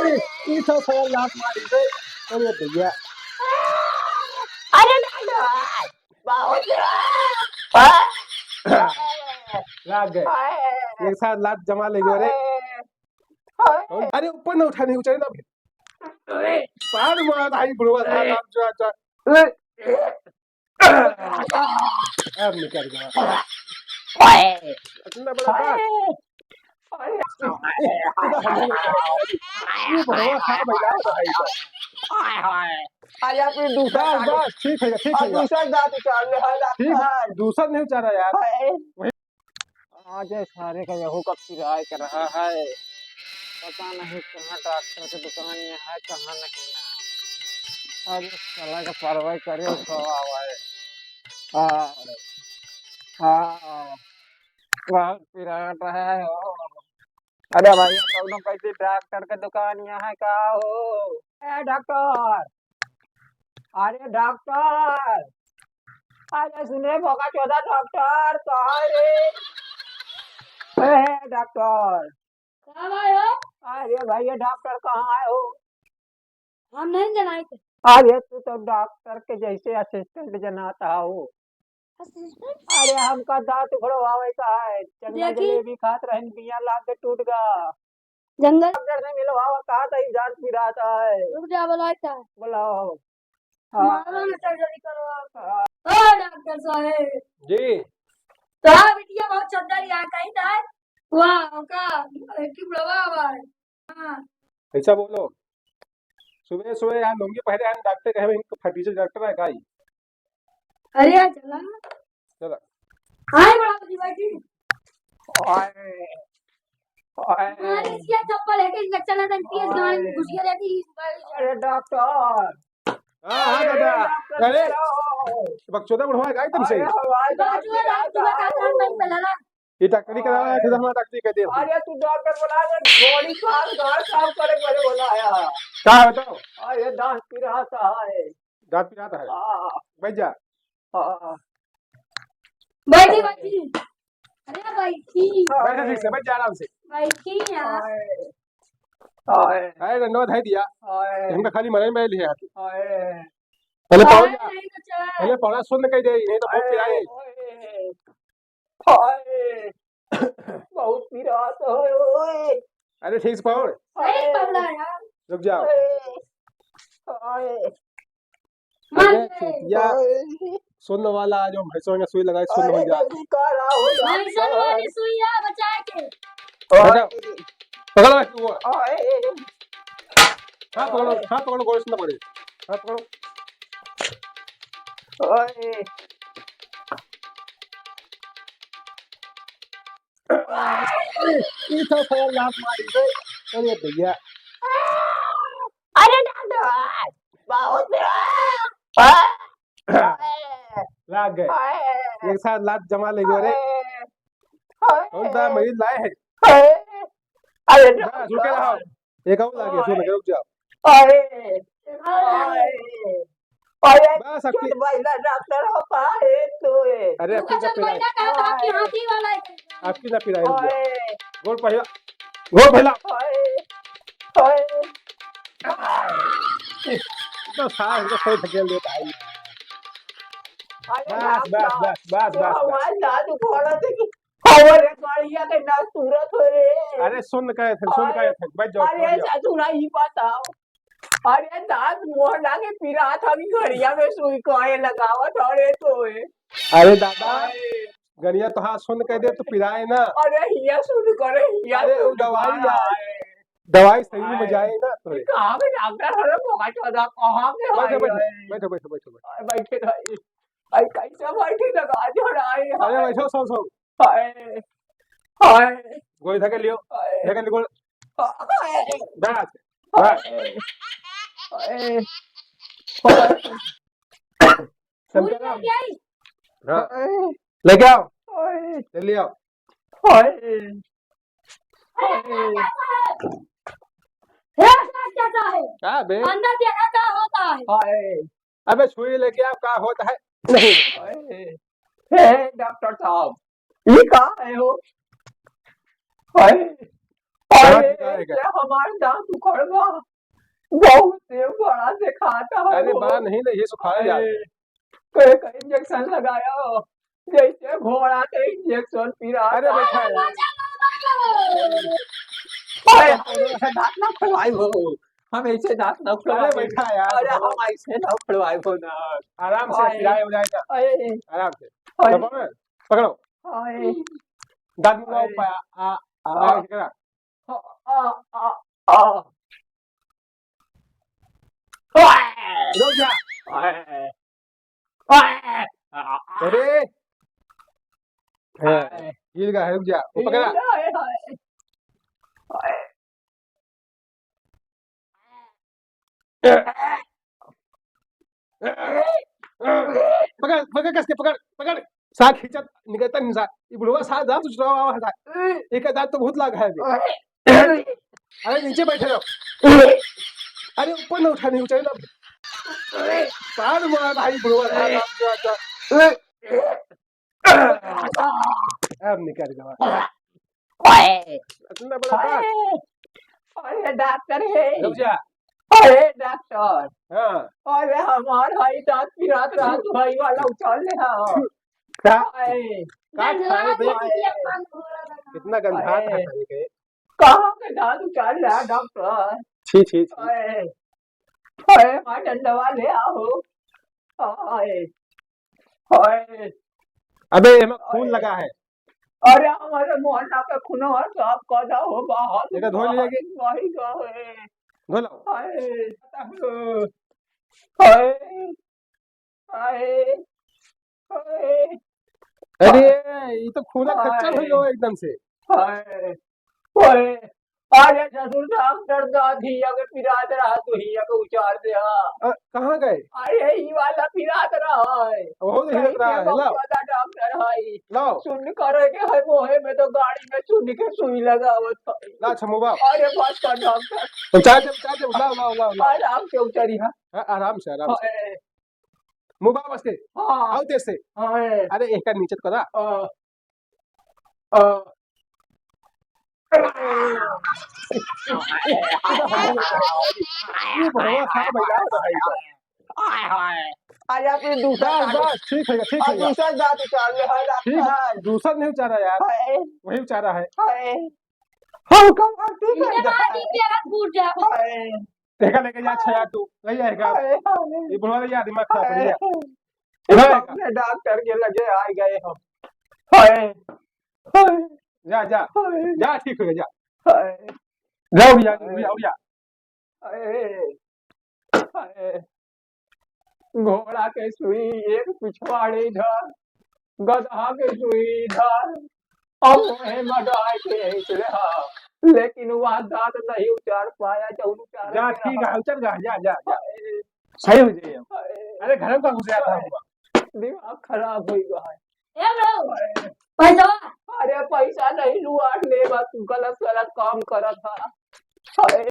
इथं सगळं लात मारी रे. अरे भैया अरे डॉक्टर बहुत लाग गए एक साथ लात जमा ले गए रे. अरे ऊपर न उठाने ऊंचाई ना पार मार आई बुढ़वा था नाम जो जो अब निकल गया इतना बड़ा बात ये बुढ़वा था भैया भाई अरे अपनी दूसरा बस बस ठीक है ठीक है दूसरा दांत उतार ले ठीक दूसरा नहीं उतारा यार. आज सारे का यहू का किराया कर रहा है पता नहीं कहाँ डॉक्टर की दुकान में है कहाँ नहीं ना अरे साला का कार्रवाई करे उसको आवाज हाँ बहुत पिराट है अरे भाई कौन कैसे डॉक्टर की दुकान यहाँ है का हो ए डॉक्टर अरे डॉक्टर अरे सुने भोगा चौदह डॉक्टर कहाँ रे डॉक्टर कहाँ आए हो? अरे भैया डॉक्टर कहाँ आए हो हम नहीं जनाए थे। अरे तू तो डॉक्टर के जैसे असिस्टेंट जनाता हो असिस्टेंट? अरे हमका दांत उखड़वावे का है चंगा देखी? जलेबी खात रहन बिया लाग के टूट गया जंगल डॉक्टर से मिलवावा कहा था इस दांत पिराता है रुक जा बुलाता है। बुलाओ मारो ना सर्जरी करो। ओ डॉक्टर साहब जी तो बिटिया बहुत चद्दर यहाँ कहीं था वाह का की बुलावा आवाज हाँ ऐसा बोलो सुबह सुबह यहाँ लुंगी पहने हम डॉक्टर कहे इनको फटीचर डॉक्टर है काई अरे यार चला चला हाय बड़ा बड़ी बैठी ओए अरे इसका चप्पल है कि इंजेक्शन है तंती इस गाड़ी में घुस गया रहती अरे डॉक्टर हाँ दादा अरे बकचोदा बुढ़वा गाय तुमसे ये डॉक्टरी कराया है हमारा डॉक्टरी कहते हो अरे तू डॉक्टर बुला दे बॉडी काम घर काम करे मेरे बुलाया क्या है बताओ अरे दांत पिराता है दांत पिराता है बैठ जा बैठी बैठी अरे बैठी बैठा ठीक से बैठ जा आराम से बैठी यार अरे धन्यवाद है दिया हमका खाली मरे में लिया अरे पहले पौड़ा सुन कही दे नहीं तो बहुत पिराए बहुत पिरात है अरे ठीक से पौड़ सही पकड़ा यार रुक जाओ या सुन वाला जो भैंसों में सुई लगाई सुन हो जा भैंसन वाली सुइया बचा के पकड़ो वो हाथ पकड़ो गोली सुनना पड़े हाथ पकड़ो इधर सवाल लात मारी रे. अरे भैया अरे डॉक्टर बहुत लाग गए एक साथ लात जमा ले गए रे. कौन सा मरीज लाए हैं अरे झुक के रहो एक और लागे सुन के रुक जाओ बस आपकी डॉक्टर हो पाए तो अरे आपकी ना पिराए हाथी वाला है आपकी ना पिराए रुक जाओ गोल पहला तो सार को सही धकेल देता है बस बस बस बस बस अरे सुन कहे थे बैठ जाओ अरे दांत मोहना के पिरा था भी घड़िया में सुई को आए लगावत अरे तो अरे दादा गड़िया तो हाँ सुन कह दे तो पिराए ना अरे हिया सुन करे हिया अरे वो दवाई सही में जाए ना तो कहाँ में डॉक्टर हरे मोगा चौदह कहाँ में बैठो बैठो बैठो बैठो बैठे रहे अरे कैसे बैठे लगा जोड़ाए अरे बैठो सो हाय हाय गोली धके लियो धके लियो बस लेके आओ ले आओ कैसा है क्या बे अंदर देखा क्या होता है अबे सुई लेके आओ क्या होता है नहीं डॉक्टर साहब ये कहाँ है हो अरे दिखाएगा। ये हमारे दांत उखड़ गया, बहुत से बड़ा से खाता है अरे वो। बड़ा नहीं ना, ये सुखाया जा रहा है। कहीं इंजेक्शन लगाया हो, जैसे घोड़ा के इंजेक्शन पिरा। अरे बैठा है यार। अरे हम ऐसे दांत ना खुलवाई हो, हम ऐसे दांत ना अरे खुलवाई। बैठा है यार। अरे हम ऐसे ना खुलवाई हो ना। आराम से सिलाई हो जाएगा, अरे आराम से। अरे दबाओ ना, पकड़ो, अरे दांत मिलाओ, आ करा। रुक जा। अरे गिर गया है, रुक जा, वो पकड़ा। पकड़ पकड़, कस के पकड़ पकड़। साथ खींचा, निकलता नहीं साथ। ये बुढ़वा साथ दांत उछला हुआ है, एक का दांत तो बहुत लाग है अभी। अरे नीचे बैठे रहो। अरे ऊपर ना उठा, नहीं उठाए ना। पार मार भाई बुढ़वा अब निकल गया इतना बड़ा दांत। अरे डॉक्टर है, रुक जा। अरे डॉक्टर, हाँ अरे हमार हई दांत पिरात रात भाई वाला उछल ले हा। का अरे खाए भैया, कितना गंधा था खाने के। कहाँ के दांत उछल रहा डॉक्टर? छी छी छी। अरे अरे माँ डंडवा ले आओ। अरे अरे अबे इसमें खून लगा है। अरे हमारे मोहल्ला के खुनवा साफ कर हो बाहर। देखा धो लिएगी, वही गए। धो लो। अरे अरे अरे अरे अरे ये तो खून कच्चा हो गया एकदम से। अरे अरे अरे ससुर डॉक्टर दादी अगर पिरात रहा तो ही अगर उचार दे। कहाँ गए? अरे ही वाला पिरात रहा है, वो नहीं लग रहा है। लाओ डॉक्टर है, लाओ सुन करे के है मोहे में तो गाड़ी में सुन के सुई लगावत है। ला छमुबा। अरे बस का डॉक्टर, चार दे लाओ लाओ लाओ लाओ। आराम से उतरी है। आराम से आराम से। अरे मुबा बस के हाँ आओ तेज से। अरे अरे एक का नीचे करा। ये भगवा खा बैठा है। अरे अपने दूसरा बस ठीक है, ठीक है। दूसरा दांत उतार ले है ठीक, डॉक्टर। दूसरा नहीं उचारा यार, हाय वही उचारा है। हाय हम कम करती हाय देखा लेके जा छया तू नहीं आएगा। हाय ये बुढ़वा यार दिमाग खराब कर दिया। अपने डॉक्टर के लगे आ गए हम। हाय हाय जा जा जा, ठीक हो गया, जा हाय जाओ भैया, भैया हाय हाय घोड़ा के सुई एक पिछवाड़े इधर, गधा के सुई इधर, अब मुहे मडाई के इसले लेकिन वह दांत नहीं उचार पाया जो उचार। जा ठीक है, चल जा जा जा जा, सही हो जाइए। अरे घर में घुस गया था, दिमाग खराब हो गया है। पैसा अरे पैसा नहीं लुआ ले, बस गलत गलत काम करा था।